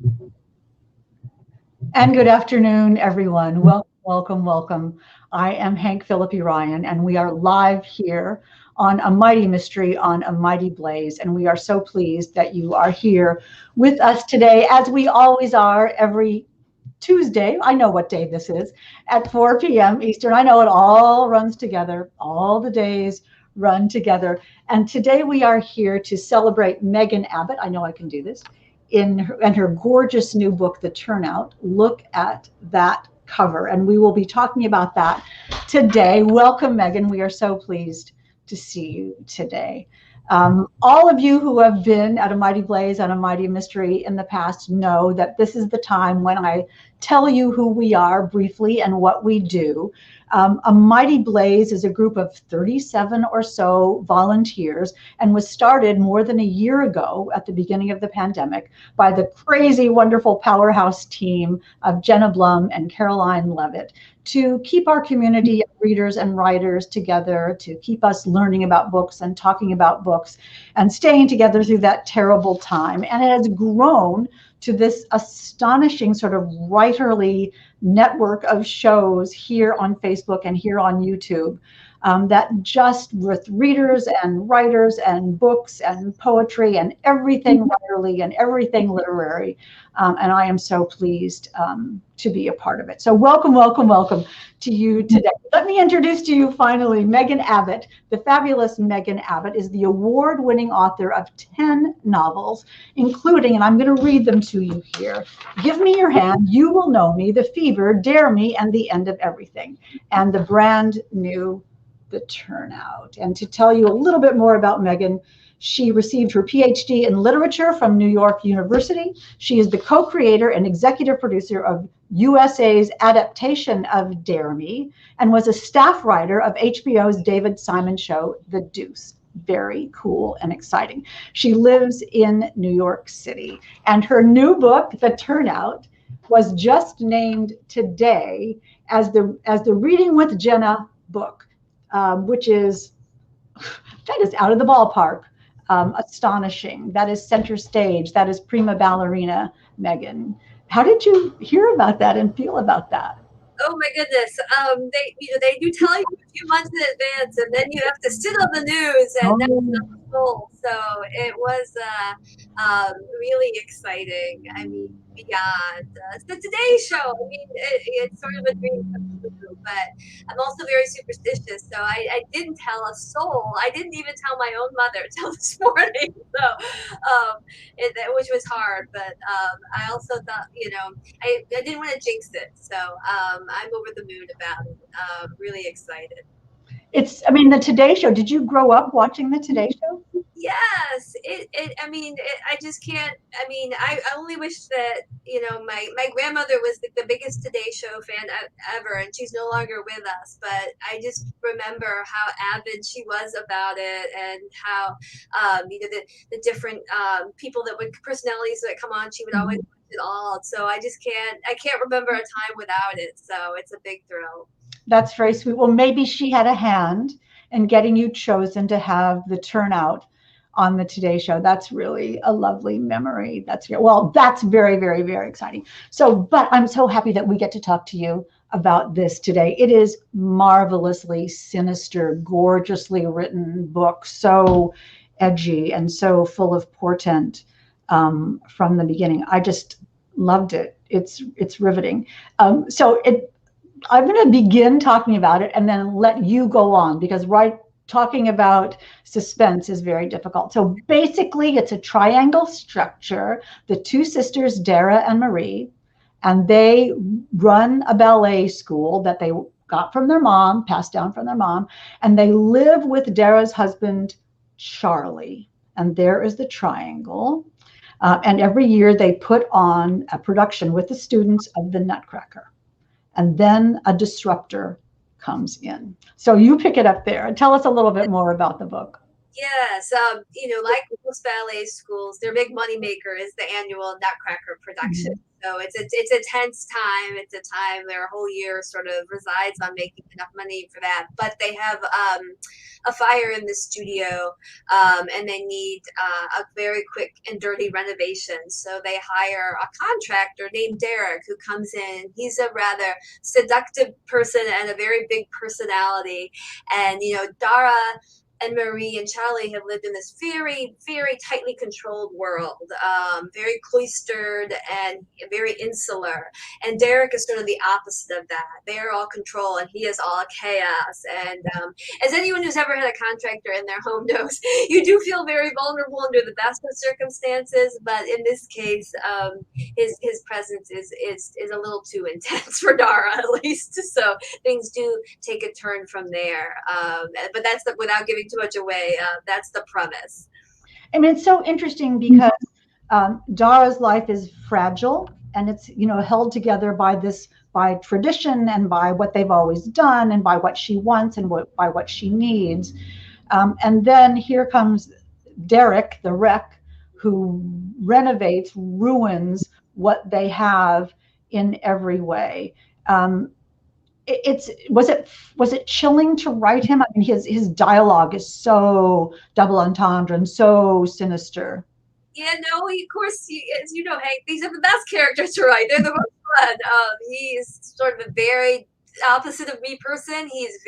And good afternoon, everyone. Welcome, welcome, welcome. I am Hank Phillippi Ryan, and we are live here on A Mighty Mystery on A Mighty Blaze. And we are so pleased that you are here with us today, as we always are every Tuesday. I know what day this is, at 4 p.m. Eastern. I know it all runs together, all the days run together. And today we are here to celebrate Megan Abbott. I know I can do this in her gorgeous new book, The Turnout. Look at that cover. And we will be talking about that today. Welcome, Megan. We are so pleased to see you today. All of you who have been at A Mighty Blaze and A Mighty Mystery in the past know that this is the time when I tell you who we are briefly and what we do. A Mighty Blaze is a group of 37 or so volunteers and was started more than a year ago at the beginning of the pandemic by the crazy, wonderful powerhouse team of Jenna Blum and Caroline Levitt to keep our community of readers and writers together, to keep us learning about books and talking about books and staying together through that terrible time. And it has grown to this astonishing sort of writerly network of shows here on Facebook and here on YouTube that just with readers and writers and books and poetry and everything writerly and everything literary. And I am so pleased to be a part of it. So welcome, welcome, welcome to you today. Let me introduce to you finally Megan Abbott. The fabulous Megan Abbott is the award-winning author of 10 novels, including, and I'm going to read them to you here, Give Me Your Hand, You Will Know Me, The Fever, Dare Me, and The End of Everything, and the brand new The Turnout. And to tell you a little bit more about Megan, she received her PhD in literature from New York University. She is the co-creator and executive producer of USA's adaptation of Dare Me and was a staff writer of HBO's David Simon show, The Deuce. Very cool and exciting. She lives in New York City, and her new book, The Turnout, was just named today as the Reading with Jenna book, which is that is out of the ballpark. Astonishing. That is center stage. That is prima ballerina, Megan. How did you hear about that and feel about that? Oh my goodness. They do tell you a few months in advance, and then you have to sit on the news, and that's not the goal. So it was really exciting. I mean, beyond the Today Show. I mean, it's sort of a dream come true, but I'm also very superstitious, so I didn't tell a soul. I didn't even tell my own mother till this morning. So, which was hard, but I also thought, I didn't want to jinx it. So I'm over the moon about it. Really excited. I mean, the Today Show. Did you grow up watching the Today Show? Yes, I just can't. I mean, I only wish that my grandmother was the biggest Today Show fan ever, and she's no longer with us. But I just remember how avid she was about it, and how the different people that would personalities that come on, she would always watch it all. So I can't remember a time without it. So it's a big thrill. That's very sweet. Well, maybe she had a hand in getting you chosen to have the turnout on the Today Show. That's really a lovely memory. That's very, very, very exciting. So, but I'm so happy that we get to talk to you about this today. It is marvelously sinister, gorgeously written book, so edgy and so full of portent from the beginning. I just loved it. It's riveting. I'm going to begin talking about it and then let you go on, because talking about suspense is very difficult. So basically, it's a triangle structure. The two sisters, Dara and Marie, and they run a ballet school that they got from their mom, passed down from their mom, and they live with Dara's husband, Charlie. And there is the triangle. And every year they put on a production with the students of the Nutcracker. And then a disruptor comes in. So you pick it up there and tell us a little bit more about the book. Yes, like most ballet schools, their big moneymaker is the annual Nutcracker production. So it's a tense time. It's a time their whole year sort of resides on making enough money for that. But they have a fire in the studio, and they need a very quick and dirty renovation. So they hire a contractor named Derek who comes in. He's a rather seductive person and a very big personality. And Dara and Marie and Charlie have lived in this very, very tightly controlled world, very cloistered and very insular. And Derek is sort of the opposite of that. They're all control, and he is all chaos. And as anyone who's ever had a contractor in their home knows, you do feel very vulnerable under the best of circumstances. But in this case, his presence is a little too intense for Dara, at least. So things do take a turn from there. But that's without giving too much away. That's the premise. I mean, it's so interesting because Dara's life is fragile, and it's held together by tradition and by what they've always done and by what she wants and by what she needs. And then here comes Derek, the wreck, who renovates, ruins what they have in every way. Was it chilling to write him? I mean, his dialogue is so double entendre and so sinister. Yeah, no, of course, as you know, Hank, these are the best characters to write. They're the most fun. He's sort of a very opposite of me person. He's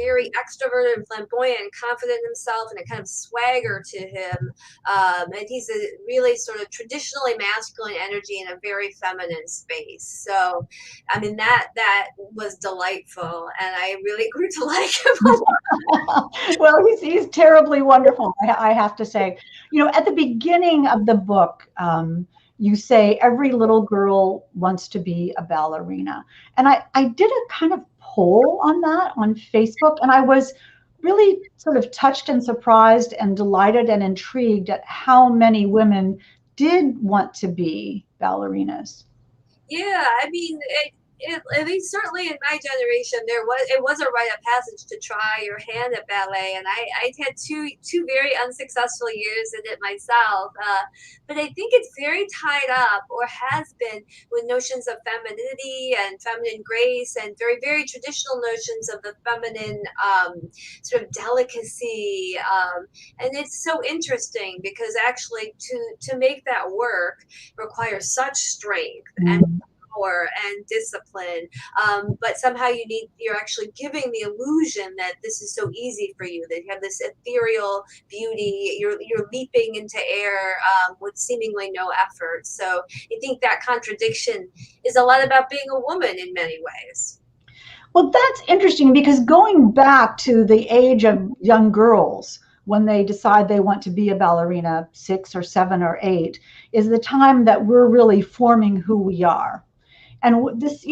very extroverted and flamboyant and confident in himself, and a kind of swagger to him. And he's a really sort of traditionally masculine energy in a very feminine space. So, I mean, that was delightful, and I really grew to like him. Well, he's terribly wonderful, I have to say. At the beginning of the book, you say every little girl wants to be a ballerina. And I did a kind of poll on that on Facebook, and I was really sort of touched and surprised and delighted and intrigued at how many women did want to be ballerinas. Yeah, I mean, at least certainly in my generation, it was a rite of passage to try your hand at ballet, and I had two very unsuccessful years in it myself. But I think it's very tied up, or has been, with notions of femininity and feminine grace, and very very traditional notions of the feminine sort of delicacy. And it's so interesting because actually to make that work requires such strength and power and discipline, but somehow you're actually giving the illusion that this is so easy for you, that you have this ethereal beauty, you're leaping into air with seemingly no effort. So I think that contradiction is a lot about being a woman in many ways. Well, that's interesting because going back to the age of young girls, when they decide they want to be a ballerina, 6 or 7 or 8, is the time that we're really forming who we are. And this,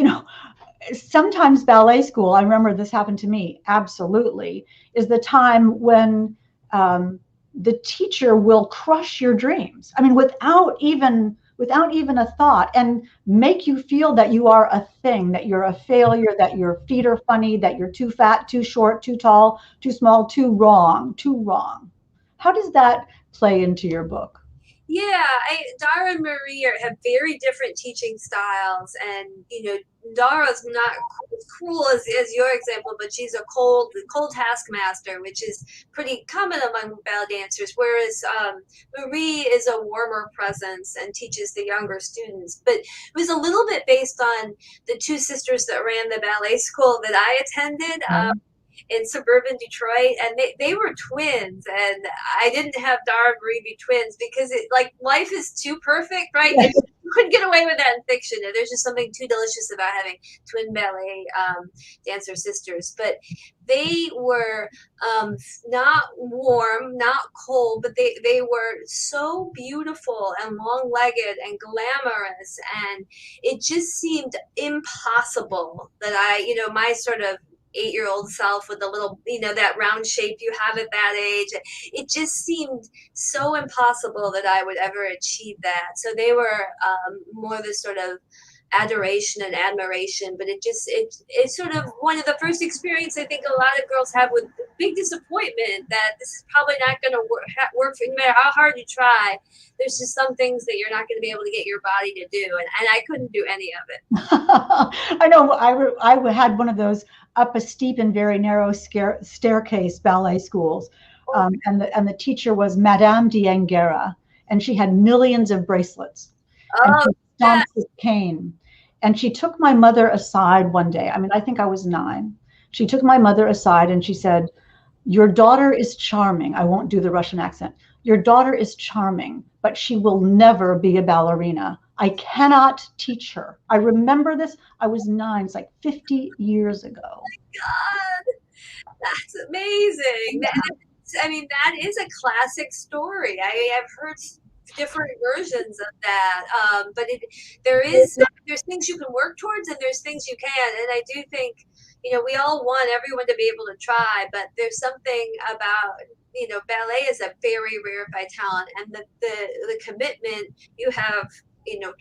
sometimes ballet school, I remember this happened to me, absolutely, is the time when the teacher will crush your dreams. I mean, without even a thought, and make you feel that you are a thing, that you're a failure, that your feet are funny, that you're too fat, too short, too tall, too small, too wrong, too wrong. How does that play into your book? Yeah, Dara and Marie have very different teaching styles, and Dara's not as cruel as your example, but she's a cold taskmaster, which is pretty common among ballet dancers. Whereas Marie is a warmer presence and teaches the younger students. But it was a little bit based on the two sisters that ran the ballet school that I attended. In suburban Detroit, and they were twins, and I didn't have Dara and Marie be twins because life is too perfect, right? Yes. You couldn't get away with that in fiction. There's just something too delicious about having twin ballet dancer sisters. But they were not warm, not cold, but they were so beautiful and long-legged and glamorous, and it just seemed impossible that my sort of 8-year-old self with the little, that round shape you have at that age. It just seemed so impossible that I would ever achieve that. So they were more the sort of adoration and admiration, but it's sort of one of the first experience I think a lot of girls have with big disappointment that this is probably not going to work for you, no matter how hard you try. There's just some things that you're not going to be able to get your body to do, and I couldn't do any of it. I know. I had one of those up a steep and very narrow staircase ballet schools, and the teacher was Madame Diangera, and she had millions of bracelets, and Oh, she yeah. stomped with cane. And she took my mother aside one day. I mean, I think I was 9. She took my mother aside and she said, "Your daughter is charming." I won't do the Russian accent. "Your daughter is charming, but she will never be a ballerina. I cannot teach her." I remember this. I was 9. It's like 50 years ago. God, that's amazing. I mean, that is a classic story. I've heard different versions of that, but there's things you can work towards and there's things you can't. And I do think, we all want everyone to be able to try, but there's something about, ballet is a very rarefied talent, and the commitment you have,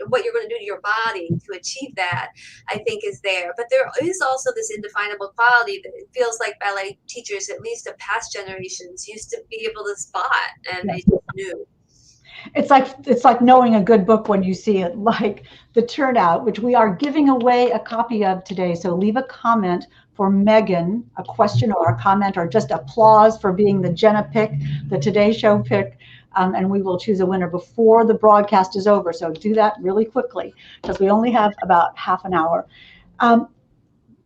what you're going to do to your body to achieve that, I think is there. But there is also this indefinable quality that it feels like ballet teachers, at least of past generations, used to be able to spot, and they just knew. It's like knowing a good book when you see it, like The Turnout, which we are giving away a copy of today. So leave a comment for Megan, a question or a comment, or just applause for being the Jenna pick, the Today Show pick, and we will choose a winner before the broadcast is over. So do that really quickly because we only have about half an hour.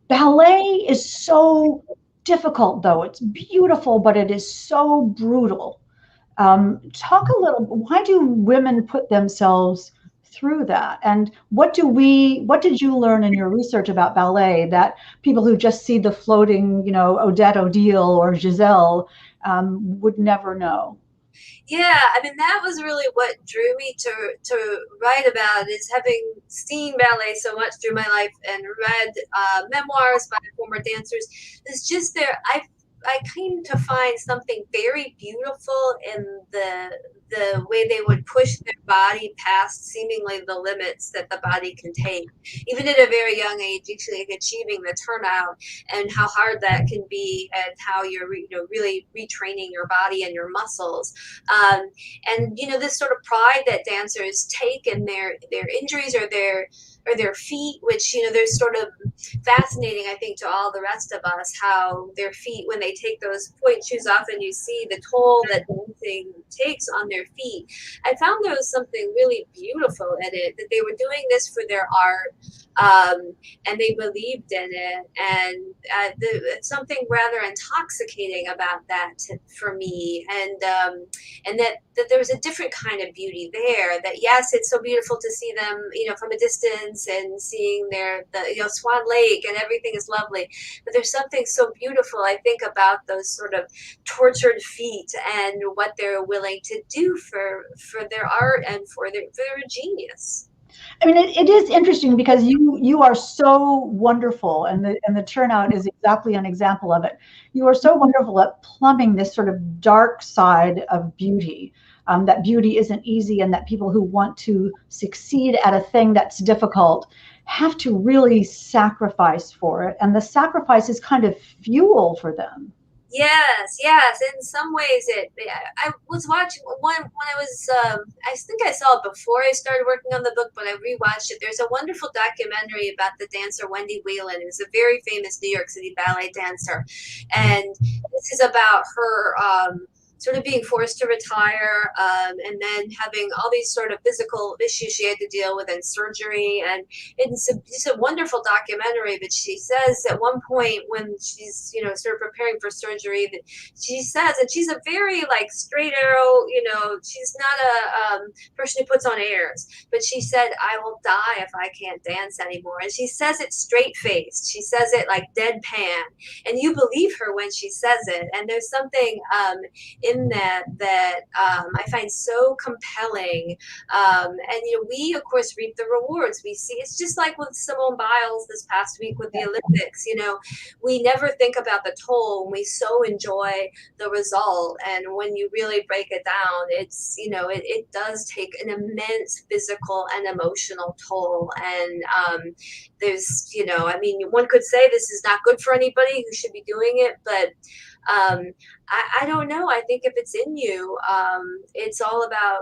Ballet is so difficult, though. It's beautiful, but it is so brutal. Talk a little, why do women put themselves through that? And what did you learn in your research about ballet that people who just see the floating, Odette Odile or Giselle would never know? Yeah, I mean, that was really what drew me to write about, is having seen ballet so much through my life and read memoirs by former dancers. It's just I came to find something very beautiful in the way they would push their body past seemingly the limits that the body can take, even at a very young age, actually achieving the turnout, and how hard that can be, and how you're really retraining your body and your muscles, and this sort of pride that dancers take in their injuries or their feet, which there's sort of fascinating, I think, to all the rest of us, how their feet, when they take those point shoes off and you see the toll that dancing takes on their feet. I found there was something really beautiful in it, that they were doing this for their art, and they believed in it, and something rather intoxicating about that for me, and that there was a different kind of beauty there, that yes, it's so beautiful to see them from a distance and seeing the Swan Lake, and everything is lovely, but there's something so beautiful, I think, about those sort of tortured feet and what they're willing to do for their art and for their genius. I mean, it is interesting because you are so wonderful, and the turnout is exactly an example of it. You are so wonderful at plumbing this sort of dark side of beauty. That beauty isn't easy, and that people who want to succeed at a thing that's difficult have to really sacrifice for it, and the sacrifice is kind of fuel for them. Yes, yes. In some ways, I was watching one when I was. I think I saw it before I started working on the book, but I rewatched it. There's a wonderful documentary about the dancer Wendy Whelan, who's a very famous New York City ballet dancer, and this is about her. Sort of being forced to retire, and then having all these sort of physical issues she had to deal with, and surgery, and it's a wonderful documentary. But she says at one point, when she's sort of preparing for surgery, that she says, and she's a very like straight arrow, she's not a person who puts on airs, but she said, "I will die if I can't dance anymore," and she says it straight faced. She says it like deadpan, and you believe her when she says it. And there's something in that I find so compelling. And we of course reap the rewards. We see it's just like with Simone Biles this past week with the Olympics. We never think about the toll, and we so enjoy the result. And when you really break it down, it's it does take an immense physical and emotional toll. And there's one could say this is not good for anybody who should be doing it, but I don't know. I think if it's in you, it's all about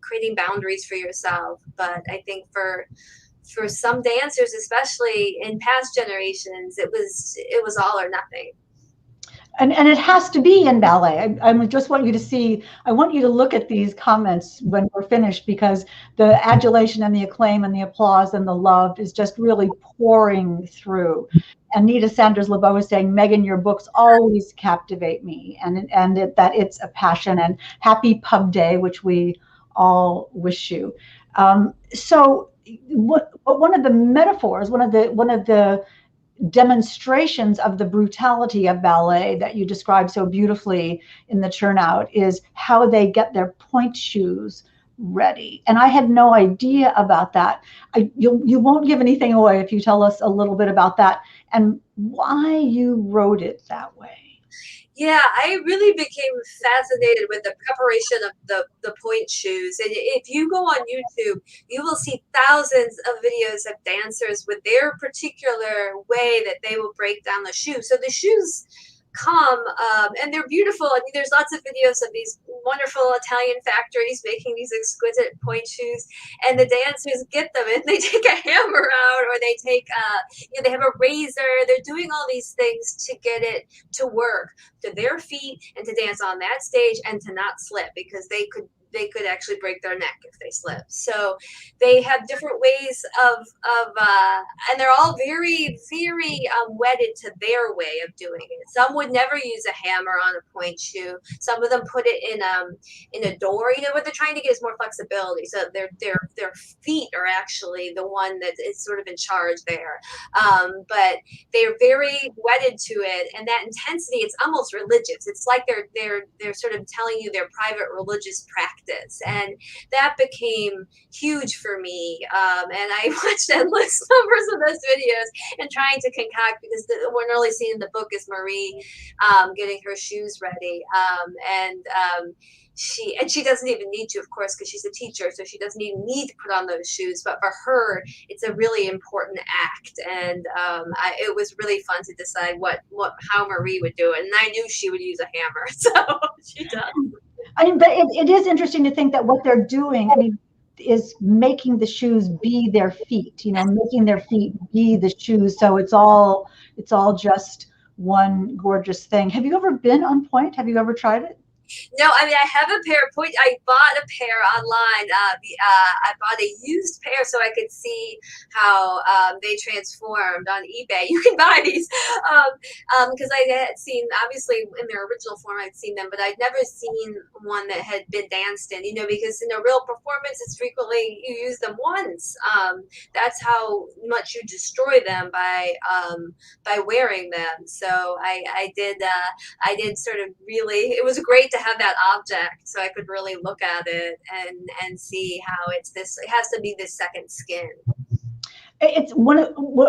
creating boundaries for yourself. But I think for some dancers, especially in past generations, it was all or nothing. And it has to be in ballet. I just want you to see, I want you to look at these comments when we're finished, because the adulation and the acclaim and the applause and the love is just really pouring through. And Nita Sanders-Lebeau is saying, Megan, your books always captivate me, and that it's a passion. And happy Pub Day, which we all wish you. So one of the metaphors, one of the demonstrations of the brutality of ballet that you describe so beautifully in the Turnout is how they get their point shoes ready. And I had no idea about that. You won't give anything away if you tell us a little bit about that and why you wrote it that way. Yeah, I really became fascinated with the preparation of the point shoes. And if you go on YouTube, you will see thousands of videos of dancers with their particular way that they will break down the shoe. So the shoes come and they're beautiful. I mean, there's lots of videos of these wonderful Italian factories making these exquisite point shoes, and the dancers get them and they take a hammer out, or they take they have a razor. They're doing all these things to get it to work to their feet and to dance on that stage and to not slip, because they could actually break their neck if they slip. So they have different ways of and they're all very, very wedded to their way of doing it. Some would never use a hammer on a point shoe. Some of them put it in a door. What they're trying to get is more flexibility. So their feet are actually the one that is sort of in charge there. But they're very wedded to it, and that intensity, it's almost religious. It's like they're sort of telling you their private religious practice. And that became huge for me. And I watched endless numbers of those videos and trying to concoct, because one early scene in the book is Marie getting her shoes ready. She doesn't even need to, of course, because she's a teacher, so she doesn't even need to put on those shoes. But for her, it's a really important act, and it was really fun to decide how Marie would do it. And I knew she would use a hammer, so she does. I mean, but it is interesting to think that what they're doing, is making the shoes be their feet. Making their feet be the shoes. So it's all just one gorgeous thing. Have you ever been on point? Have you ever tried it? No, I have a pair of point. I bought a pair online. I bought a used pair so I could see how they transformed on eBay. You can buy these because I had seen, obviously in their original form, I'd seen them, but I'd never seen one that had been danced in. Because in a real performance, it's frequently you use them once. That's how much you destroy them by wearing them. So I did sort of really. It was great to have that object so I could really look at it and see how it has to be this second skin. It's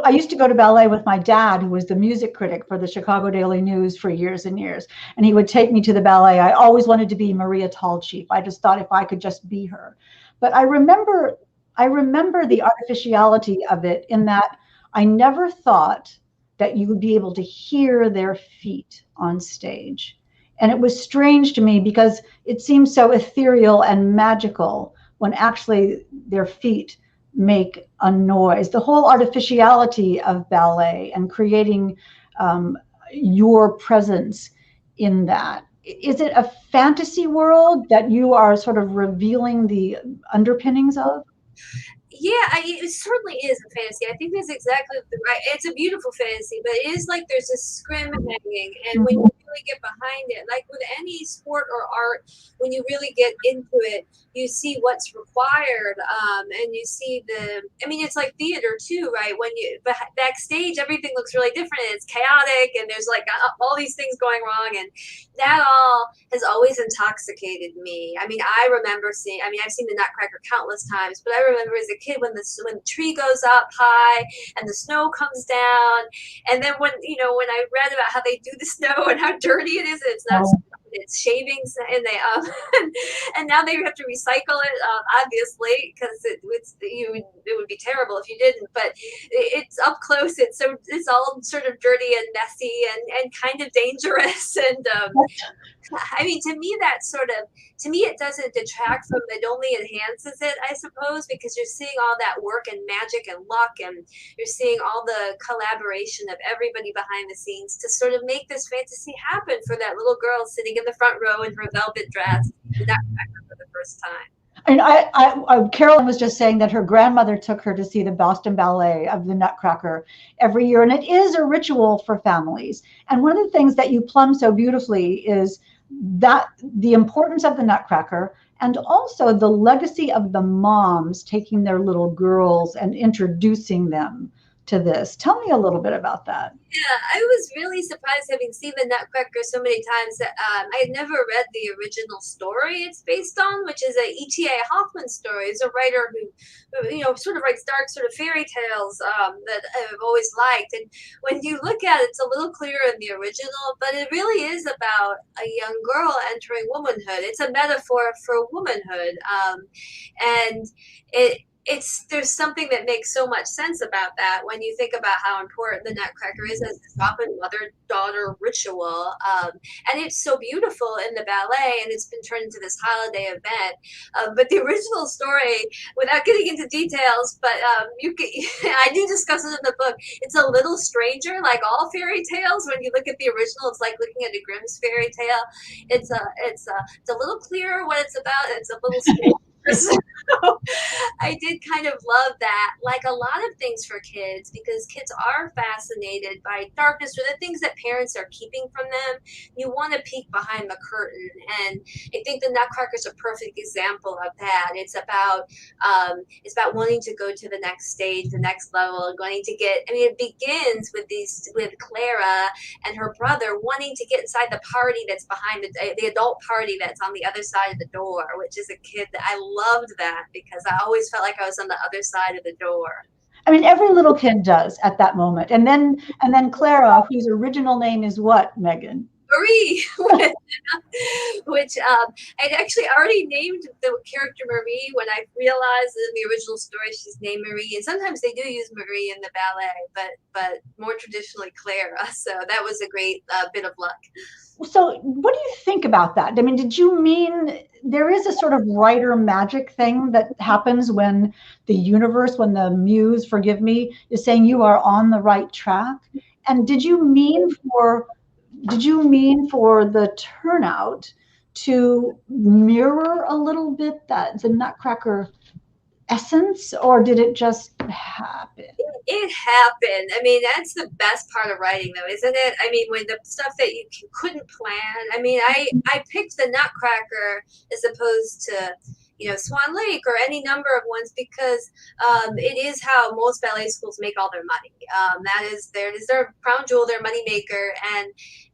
I used to go to ballet with my dad, who was the music critic for the Chicago Daily News for years and years. And he would take me to the ballet. I always wanted to be Maria Tallchief. I just thought if I could just be her. But I remember the artificiality of it, in that I never thought that you would be able to hear their feet on stage. And it was strange to me because it seemed so ethereal and magical when actually their feet make a noise. The whole artificiality of ballet and creating your presence in that. Is it a fantasy world that you are sort of revealing the underpinnings of? Yeah, it certainly is a fantasy. I think that's exactly the right. It's a beautiful fantasy, but it is like there's a scrim hanging, and when you Mhm. really get behind it, like with any sport or art, when you really get into it, you see what's required, and you see the. I mean, it's like theater too, right? When you backstage, everything looks really different. And it's chaotic, and there's like all these things going wrong, and that all has always intoxicated me. I mean, I remember seeing. I mean, I've seen the Nutcracker countless times, but I remember as a kid when the tree goes up high and the snow comes down, and then when I read about how they do the snow and how dirty it is, it's not. Oh, It's shavings, and they and now they have to recycle it, obviously, because it would be terrible if you didn't. But it's up close. It's all sort of dirty and messy and kind of dangerous. And I mean, to me, it doesn't detract from it, only enhances it, I suppose, because you're seeing all that work and magic and luck, and you're seeing all the collaboration of everybody behind the scenes to sort of make this fantasy happen for that little girl sitting in the front row in her velvet dress, the Nutcracker for the first time. and Carolyn was just saying that her grandmother took her to see the Boston Ballet of the Nutcracker every year, and it is a ritual for families. And one of the things that you plumb so beautifully is that the importance of the Nutcracker and also the legacy of the moms taking their little girls and introducing them to this. Tell me a little bit about that. Yeah, I was really surprised, having seen the Nutcracker so many times, that I had never read the original story it's based on, which is a E.T.A. Hoffman story. He's a writer who sort of writes dark sort of fairy tales, that I've always liked. And when you look at it, it's a little clearer in the original, but it really is about a young girl entering womanhood. It's a metaphor for womanhood, and it there's something that makes so much sense about that when you think about how important the Nutcracker is as this often mother-daughter ritual, and it's so beautiful in the ballet, and it's been turned into this holiday event. But the original story, without getting into details, but you can, I do discuss it in the book. It's a little stranger, like all fairy tales. When you look at the original, it's like looking at a Grimm's fairy tale. It's a little clearer what it's about. It's a little stranger. So I did kind of love that, like a lot of things for kids, because kids are fascinated by darkness or the things that parents are keeping from them. You want to peek behind the curtain, and I think the Nutcracker is a perfect example of that. It's about wanting to go to the next stage, the next level, wanting to get. I mean, it begins with Clara and her brother wanting to get inside the party that's behind the adult party that's on the other side of the door, which is a kid that I loved that, because I always felt like I was on the other side of the door. I mean, every little kid does at that moment. And then Clara, whose original name is what, Megan? Marie, which I'd actually already named the character Marie when I realized in the original story she's named Marie, and sometimes they do use Marie in the ballet, but more traditionally Clara. So that was a great bit of luck. So, what do you think about that? I mean, did you mean there is a sort of writer magic thing that happens when the universe, when the muse, forgive me, is saying you are on the right track? And did you mean for the turnout to mirror a little bit that the Nutcracker essence, or did it just happen? It happened. I mean, that's the best part of writing, though, isn't it? I mean, when the stuff that you couldn't plan. I mean, I picked the Nutcracker as opposed to Swan Lake or any number of ones, because it is how most ballet schools make all their money. That is their crown jewel, their money maker,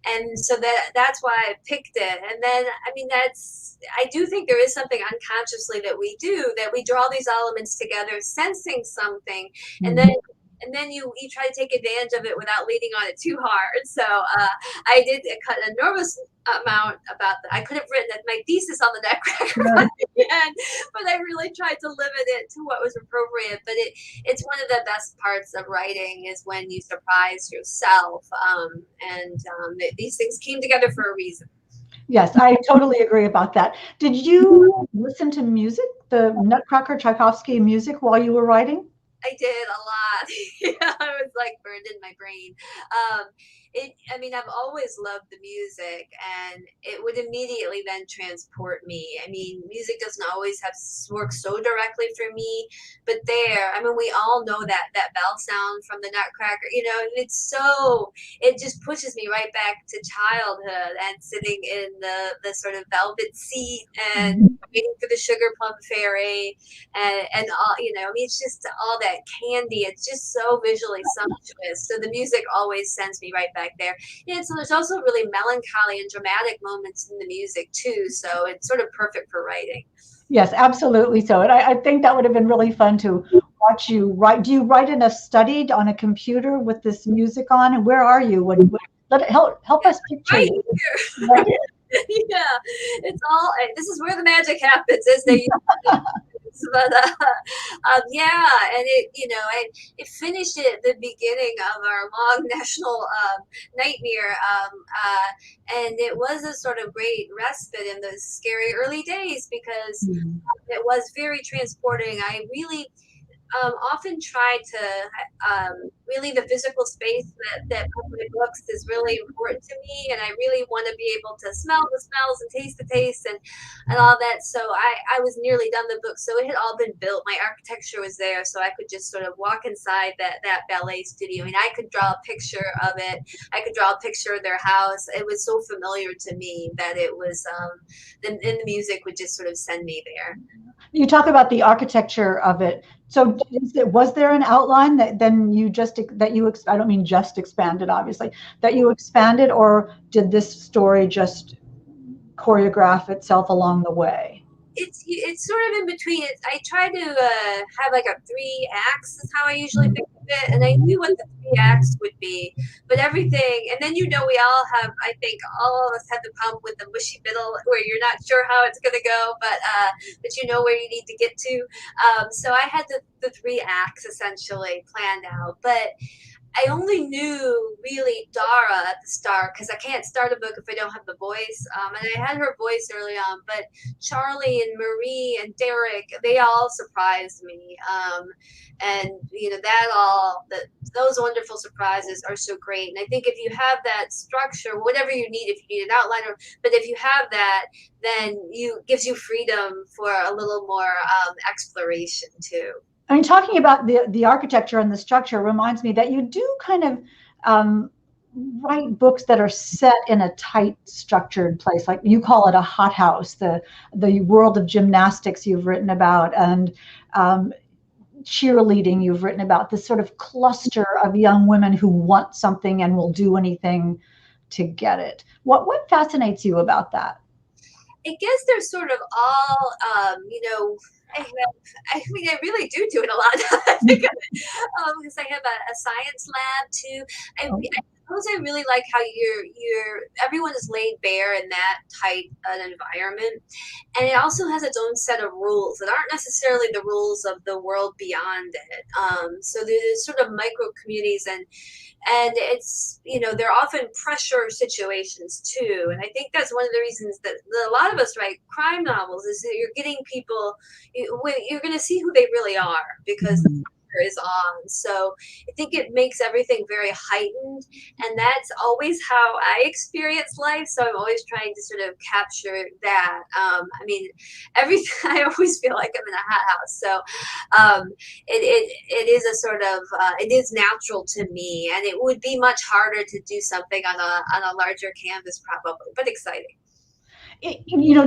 and so that's why I picked it. And then I mean, I do think there is something unconsciously that we do, that we draw these elements together, sensing something, and then Mhm. you try to take advantage of it without leaning on it too hard. So I did cut an enormous amount about that. I could have written my thesis on the Nutcracker by the end, but I really tried to limit it to what was appropriate. But it's one of the best parts of writing is when you surprise yourself, these things came together for a reason. Yes, I totally agree about that. Did you listen to music, the Nutcracker Tchaikovsky music, while you were writing? I did a lot. Yeah, I was like burned in my brain. Um, I mean, I've always loved the music, and it would immediately then transport me. I mean, music doesn't always have work so directly for me, but I mean, we all know that bell sound from the Nutcracker, and it just pushes me right back to childhood and sitting in the sort of velvet seat and waiting for the sugar plum fairy and all, I mean, it's just all that candy. It's just so visually sumptuous. So the music always sends me right back there. Yeah, so there's also really melancholy and dramatic moments in the music too. So it's sort of perfect for writing. Yes, absolutely so. And I think that would have been really fun to watch you write. Do you write in a study on a computer with this music on? And where are you? Help us picture Right you. here. Right. Yeah, it's all. This is where the magic happens, as they. But yeah, and it finished at the beginning of our long national nightmare, and it was a sort of great respite in those scary early days because it was very transporting. I really often try to really the physical space that public books is really important to me, and I really want to be able to smell the smells and taste the tastes and all that. So I was nearly done the book, so it had all been built. My architecture was there, so I could just sort of walk inside that ballet studio. I mean, I could draw a picture of it. I could draw a picture of their house. It was so familiar to me that it was and the music would just sort of send me there. You talk about the architecture of it. So was there an outline that then I don't mean just expanded, obviously, that you expanded, or did this story just choreograph itself along the way? It's sort of in between. I try to have like a 3 acts is how I usually think of it, and I knew what the 3 acts would be, but everything. And then we all have. I think all of us have the problem with the mushy middle, where you're not sure how it's going to go, but you know where you need to get to. So I had the 3 acts essentially planned out, but I only knew really Dara at the start because I can't start a book if I don't have the voice. And I had her voice early on, but Charlie and Marie and Derek, they all surprised me. And those wonderful surprises are so great. And I think if you have that structure, whatever you need, if you need an outline, but if you have that, then gives you freedom for a little more exploration too. I mean, talking about the architecture and the structure reminds me that you do kind of write books that are set in a tight, structured place, like you call it a hothouse. The world of gymnastics you've written about, and cheerleading you've written about. This sort of cluster of young women who want something and will do anything to get it. What fascinates you about that? I guess they're sort of all, I mean, I really do it a lot because I have a science lab too. I suppose I really like how everyone is laid bare in that tight an environment, and it also has its own set of rules that aren't necessarily the rules of the world beyond it. So there's sort of micro communities and it's they're often pressure situations too, and I think that's one of the reasons that a lot of us write crime novels is that you're getting people you're going to see who they really are because the pressure is on. So I think it makes everything very heightened, and that's always how I experience life, so I'm always trying to sort of capture that. I mean, I always feel like I'm in a hothouse, so it is a sort of it is natural to me, and it would be much harder to do something on a larger canvas probably, but exciting.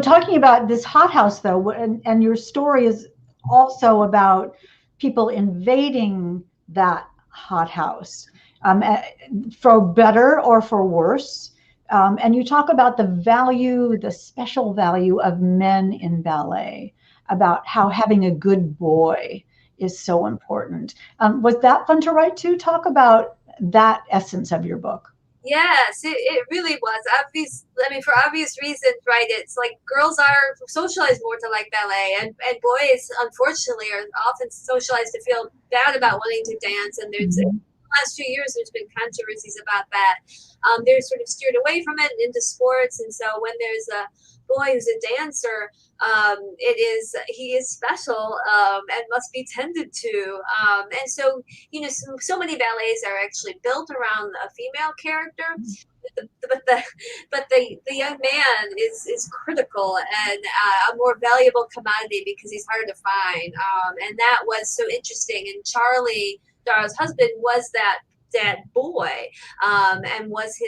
Talking about this hothouse though, and your story is also about people invading that hothouse, for better or for worse. And you talk about the special value of men in ballet, about how having a good boy is so important. Was that fun to write too? Talk about that essence of your book. Yes, it really was obvious. I mean, for obvious reasons, right? It's like girls are socialized more to like ballet, and boys, unfortunately, are often socialized to feel bad about wanting to dance. And there's last 2 years, there's been controversies about that. They're sort of steered away from it and into sports. And so when there's a boy who's a dancer, he is special and must be tended to. And so, so many ballets are actually built around a female character. But the young man is critical and a more valuable commodity because he's hard to find, and that was so interesting. And Charlie, Dara's husband, was that boy, and was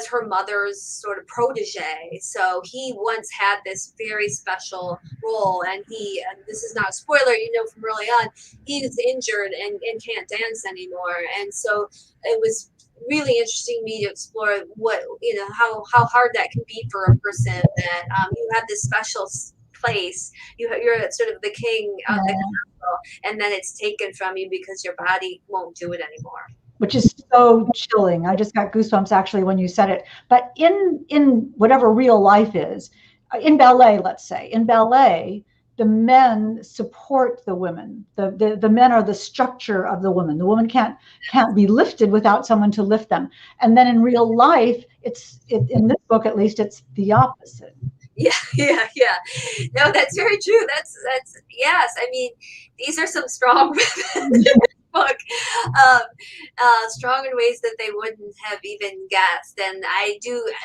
her mother's sort of protege. So he once had this very special role, and this is not a spoiler, from early on, he was injured and can't dance anymore. And so it was really interesting to me to explore how hard that can be for a person that you have this special place, you're sort of the king of the castle, and then it's taken from you because your body won't do it anymore. Which is so chilling. I just got goosebumps actually when you said it. But in whatever real life is, in ballet, let's say, in ballet, the men support the women. The men are the structure of the woman. The woman can't be lifted without someone to lift them. And then in real life, in this book at least, it's the opposite. Yeah. No, that's very true. That's yes. I mean, these are some strong women. Book, strong in ways that they wouldn't have even guessed. And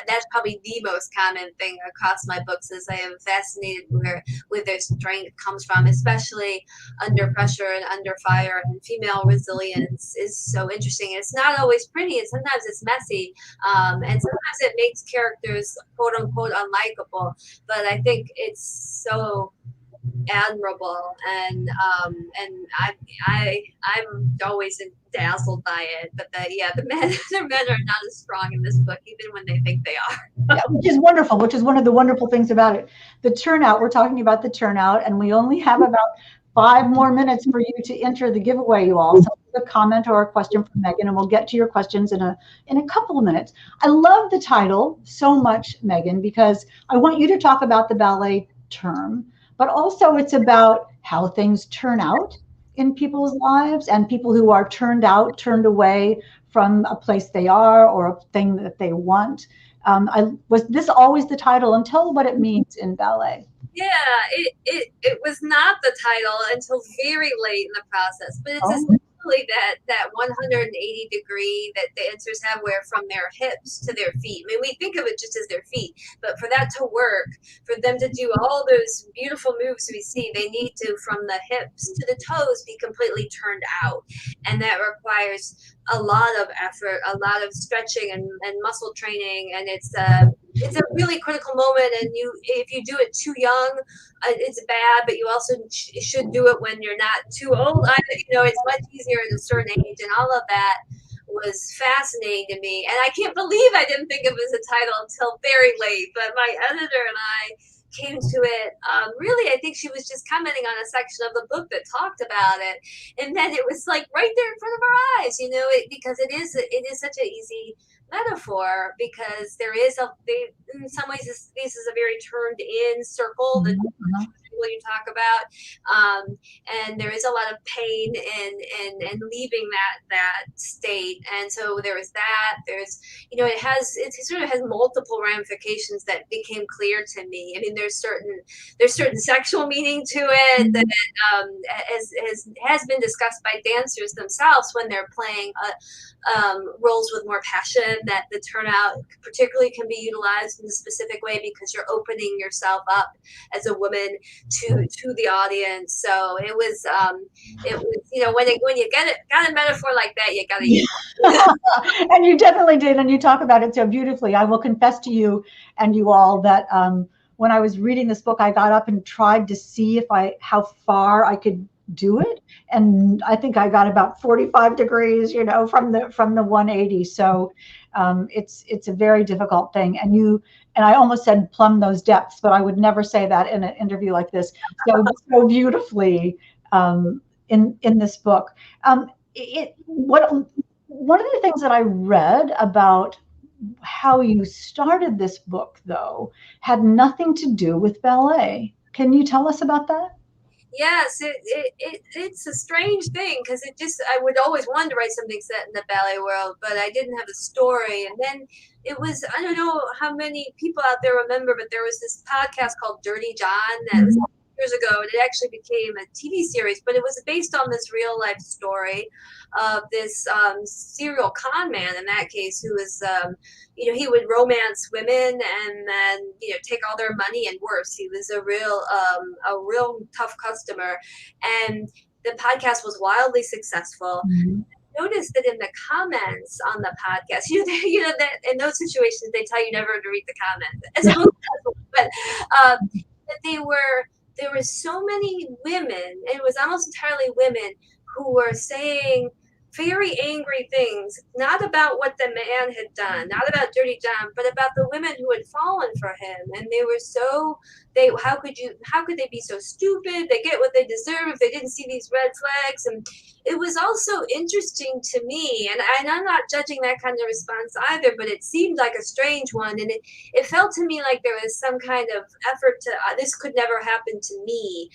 that's probably the most common thing across my books, is I am fascinated where their strength comes from, especially under pressure and under fire. And female resilience is so interesting. It's not always pretty, and sometimes it's messy, and sometimes it makes characters quote unquote unlikable, but I think it's so admirable, and I'm always dazzled by it. But the men are not as strong in this book, even when they think they are. Yeah, which is wonderful, which is one of the wonderful things about it. The turnout, we're talking about the turnout, and we only have about 5 more minutes for you to enter the giveaway, you all. So a comment or a question from Megan, and we'll get to your questions in a couple of minutes. I love the title so much, Megan, because I want you to talk about the ballet term, but also it's about how things turn out in people's lives, and people who are turned away from a place they are or a thing that they want. Was this always the title? And tell what it means in ballet. Yeah, it was not the title until very late in the process, but it's essentially that 180 degree that dancers have, where from their hips to their feet. I mean, we think of it just as their feet, but for that to work, for them to do all those beautiful moves we see, they need to, from the hips to the toes, be completely turned out. And that requires a lot of effort, a lot of stretching and muscle training. And it's a really critical moment. And if you do it too young, it's bad, but you also should do it when you're not too old. It's much easier at a certain age, and all of that was fascinating to me. And I can't believe I didn't think of it as a title until very late. But my editor and I came to it. Really, I think she was just commenting on a section of the book that talked about it, and then it was like right there in front of our eyes, because it is such an easy metaphor, because in some ways this is a very turned in circle that you talk about, and there is a lot of pain in leaving that state. And so there is that. There's it sort of has multiple ramifications that became clear to me. I mean, there's certain sexual meaning to it that has been discussed by dancers themselves when they're playing roles with more passion, that the turnout particularly can be utilized in a specific way because you're opening yourself up as a woman to the audience. So it was when you got a metaphor like that, you got to use it. And you definitely did, and you talk about it so beautifully. I will confess to you and you all that when I was reading this book, I got up and tried to see how far I could do it, and I think I got about 45 degrees, from the 180. So it's a very difficult thing, and I almost said plumb those depths, but I would never say that in an interview like this. So beautifully in this book. One of the things that I read about how you started this book, though, had nothing to do with ballet. Can you tell us about that? Yes, it's a strange thing because I would always want to write something set in the ballet world, but I didn't have a story. And then it was, I don't know how many people out there remember, but there was this podcast called Dirty John that was years ago, and it actually became a TV series, but it was based on this real life story of this serial con man in that case who was he would romance women and then take all their money, and worse, he was a real tough customer. And the podcast was wildly successful. Noticed that in the comments on the podcast, that in those situations they tell you never to read the comments, as opposed to, but that there were so many women, it was almost entirely women, who were saying very angry things, not about what the man had done, not about Dirty John, but about the women who had fallen for him. And they were how could they be so stupid? They get what they deserve if they didn't see these red flags. And it was also interesting to me, and I'm not judging that kind of response either, but it seemed like a strange one. And it felt to me like there was some kind of effort to, this could never happen to me.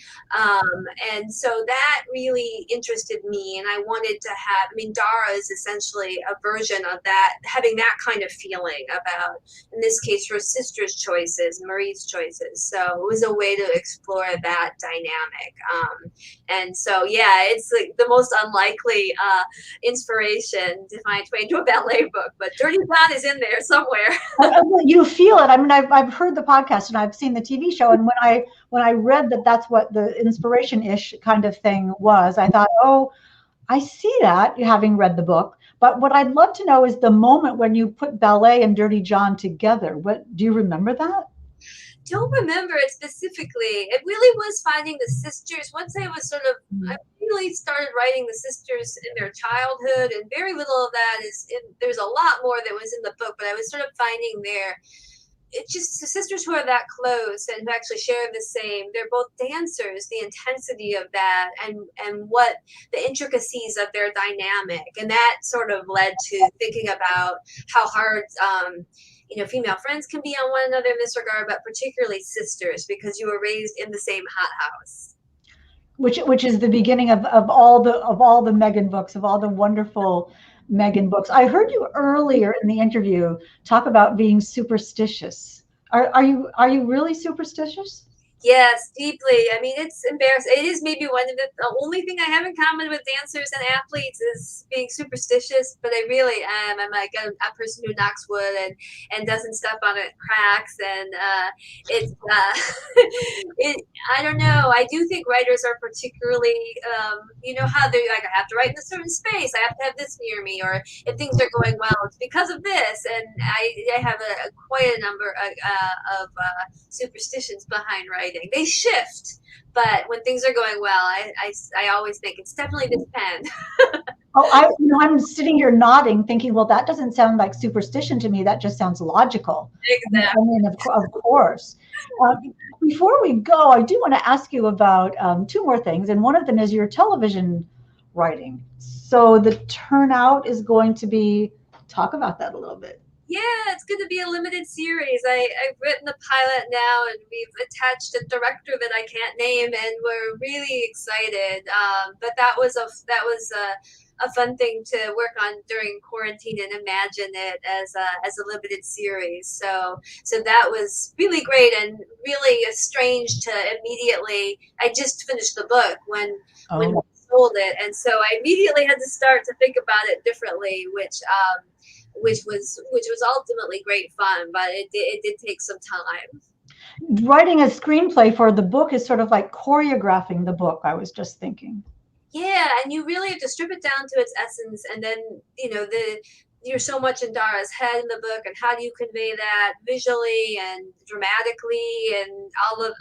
And so that really interested me, and I wanted to have, Dara is essentially a version of that, having that kind of feeling about, in this case, her sister's choices, Marie's choices. So it was a way to explore that dynamic. And so, yeah, it's like the most unlikely inspiration to find its way into a ballet book, but Dirty John is in there somewhere. You feel it. I've heard the podcast and I've seen the TV show, and when I read that that's what the inspiration-ish kind of thing was, I thought, oh, I see that, having read the book. But what I'd love to know is the moment when you put ballet and Dirty John together. What do you remember that? Don't remember it specifically. It really was finding the sisters. Once I was I really started writing the sisters in their childhood, and very little of that there's a lot more that was in the book, but I was sort of finding it's just the sisters who are that close and who actually share the same. They're both dancers, the intensity of that and what the intricacies of their dynamic. And that sort of led to thinking about how hard, female friends can be on one another in this regard, but particularly sisters, because you were raised in the same hothouse. Which is the beginning of all the Megan books, of all the wonderful Megan books. I heard you earlier in the interview talk about being superstitious. Are you really superstitious? Yes, deeply. It's embarrassing. It is maybe one of the only thing I have in common with dancers and athletes is being superstitious, but I really am. I'm like a person who knocks wood and doesn't step on it cracks. And it's, I don't know. I do think writers are particularly, how they're like, I have to write in a certain space. I have to have this near me, or if things are going well, it's because of this. And I have quite a number of superstitions behind writing. They shift, but when things are going well, I always think it's definitely this pen. I'm sitting here nodding, thinking, well, that doesn't sound like superstition to me. That just sounds logical. Exactly. Of course. Before we go, I do want to ask you about two more things, and one of them is your television writing. So the turnout is going to be, talk about that a little bit. Yeah, it's going to be a limited series. I've written the pilot now, and we've attached a director that I can't name, and we're really excited. But that was a fun thing to work on during quarantine and imagine it as a limited series. So that was really great and really strange to immediately. I just finished the book when we sold it, and so I immediately had to start to think about it differently, which was ultimately great fun, but it did take some time. Writing a screenplay for the book is sort of like choreographing the book, I was just thinking. Yeah, and you really have to strip it down to its essence, and then you're so much in Dara's head in the book, and how do you convey that visually and dramatically, and all of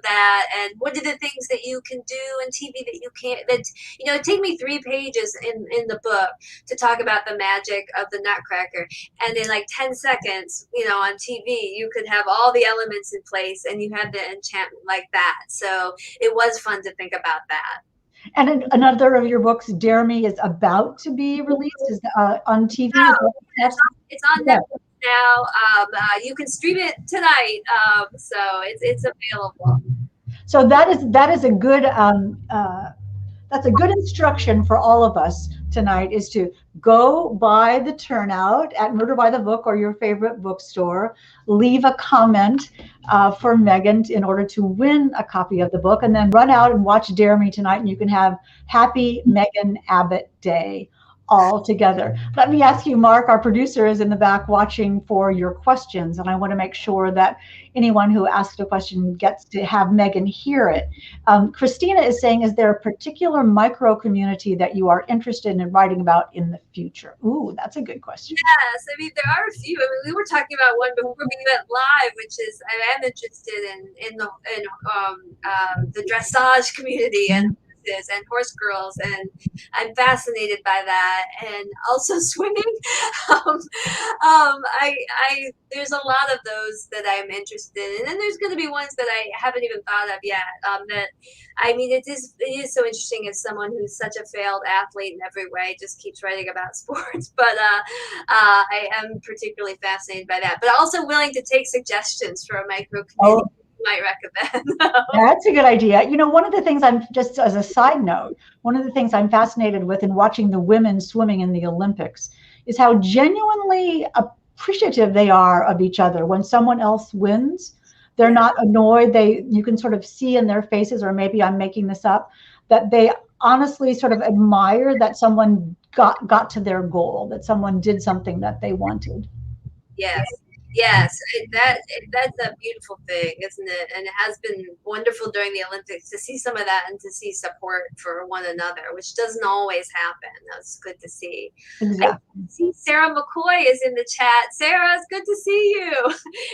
that, and what are the things that you can do in TV that you can't? It take me 3 pages in the book to talk about the magic of the Nutcracker, and in like 10 seconds, on TV, you could have all the elements in place, and you had the enchantment like that. So it was fun to think about that. And another of your books, Dare Me, is about to be released. Is on TV? It's on Netflix now. You can stream it tonight, so it's available. So that is a good that's a good instruction for all of us tonight, is to go buy the turnout at Murder by the Book or your favorite bookstore. Leave a comment for Megan in order to win a copy of the book, and then run out and watch Dare Me tonight, and you can have Happy Megan Abbott Day all together. Let me ask you, Mark, our producer is in the back watching for your questions, and I want to make sure that anyone who asks a question gets to have Megan hear it. Christina is saying, is there a particular micro community that you are interested in writing about in the future? Ooh, that's a good question. Yes, I mean, there are a few. I mean, we were talking about one before we went live, which is I am interested in the dressage community and horse girls, and I'm fascinated by that, and also swimming. There's a lot of those that I'm interested in, and there's going to be ones that I haven't even thought of yet. That I mean, it is so interesting as someone who's such a failed athlete in every way, just keeps writing about sports. But I am particularly fascinated by that, but also willing to take suggestions for a micro community. Might recommend. That's a good idea. You know, one of the things I'm, just as a side note, one of the things I'm fascinated with in watching the women swimming in the Olympics is how genuinely appreciative they are of each other. When someone else wins, they're not annoyed. You can sort of see in their faces, or maybe I'm making this up, that they honestly sort of admire that someone got to their goal, that someone did something that they wanted. Yes, that's a beautiful thing, isn't it? And it has been wonderful during the Olympics to see some of that and to see support for one another, which doesn't always happen. That's good to see. Exactly. I see Sarah McCoy is in the chat. Sarah, it's good to see you.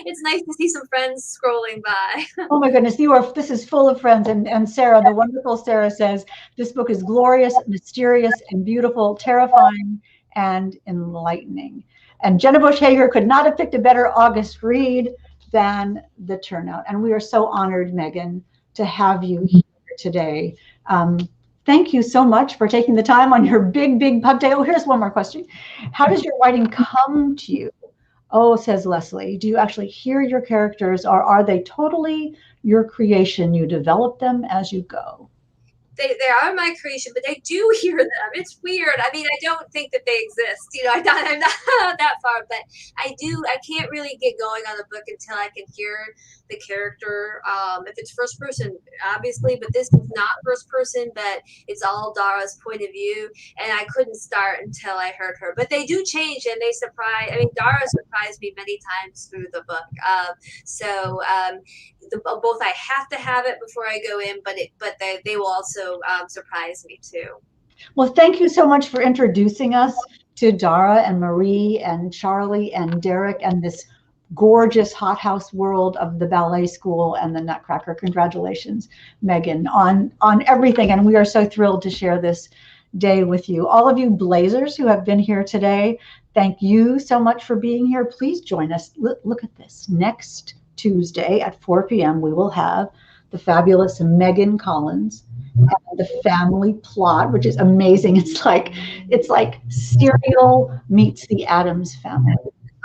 It's nice to see some friends scrolling by. Oh my goodness, this is full of friends. And Sarah, the wonderful Sarah, says, this book is glorious, mysterious, and beautiful, terrifying, and enlightening. And Jenna Bush Hager could not have picked a better August read than The Turnout. And we are so honored, Megan, to have you here today. Thank you so much for taking the time on your big pub day. Oh, here's one more question. How does your writing come to you? Oh, says Leslie, do you actually hear your characters, or are they totally your creation? You develop them as you go. They are my creation, but I do hear them. It's weird. I mean, I don't think that they exist. You know, I'm not that far, but I can't really get going on a book until I can hear the character. If it's first person, obviously, but this is not first person, but it's all Dara's point of view. And I couldn't start until I heard her. But they do change, and they surprise. I mean, Dara surprised me many times through the book. Both I have to have it before I go in, but they will also surprise me too. Well, thank you so much for introducing us to Dara and Marie and Charlie and Derek and this gorgeous hothouse world of the ballet school and the Nutcracker. Congratulations, Megan, on everything. And we are so thrilled to share this day with you. All of you Blazers who have been here today, thank you so much for being here. Please join us. Look at this. Next Tuesday at 4 p.m. we will have the fabulous Megan Collins and The Family Plot, which is amazing. It's like Serial meets the Addams Family.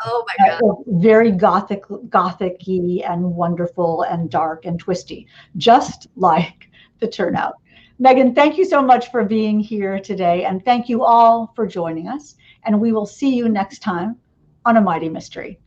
Oh my God! Very gothic-y and wonderful and dark and twisty, just like The Turnout. Megan, thank you so much for being here today, and thank you all for joining us. And we will see you next time on A Mighty Mystery.